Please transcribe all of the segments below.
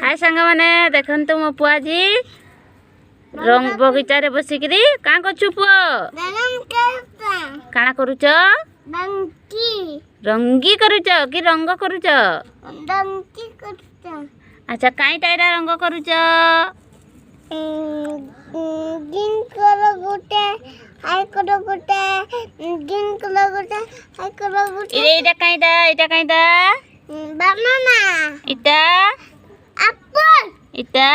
हाय सांग मैंने देखु मो पुआ जी रंग बगीचा रे बसिकरी का करछु पुआ काना करूच रंगी करूच कि रंग करूच अच्छा काई टाइरा रंग करूच ग्रीन कलर गोटे हाई कलर गोटे ग्रीन कलर गोटे हाई कलर गोटे एटा काईटा बनाना इटा एप्पल इटा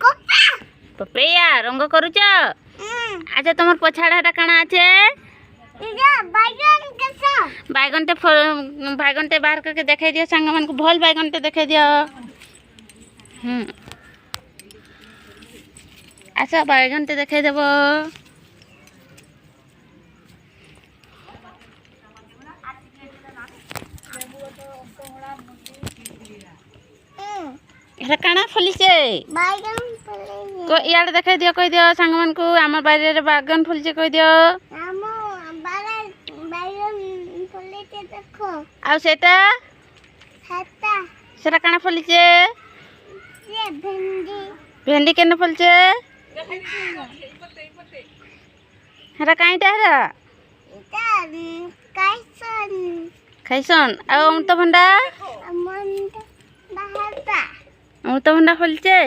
कोपा पपैया रंग करूच अच्छा तुम पछाड़ा काना अच्छे इजा बैगन कैसा बैगन टे बाहर करके देखाई दियो सांग मन को भल बैगन टे देखाई दियो अच्छा बैगन टे देखाई देबो एरा काना फलिसे बैगन फले को यार देखाई दियो कह दियो सांग मन को हमर बारे रे बैगन फलिसे कह दियो आमो बारा बैगन फले के देखो आ सेटा हाता सेटा काना फलिसे ये भिंडी भेंडी केने फलिसे हेरा काईटा हेरा इता काइसन खाइसन आ अमृतभंडा अमंत बाहरता अमृतभंडा फलिसे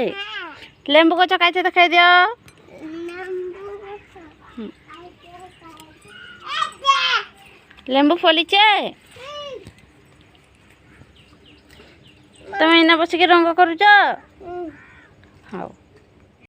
लेंबू गछ खाइसे देखाई दियो लेंबू फलिसे तुम इना बसिक रंग करूच हाँ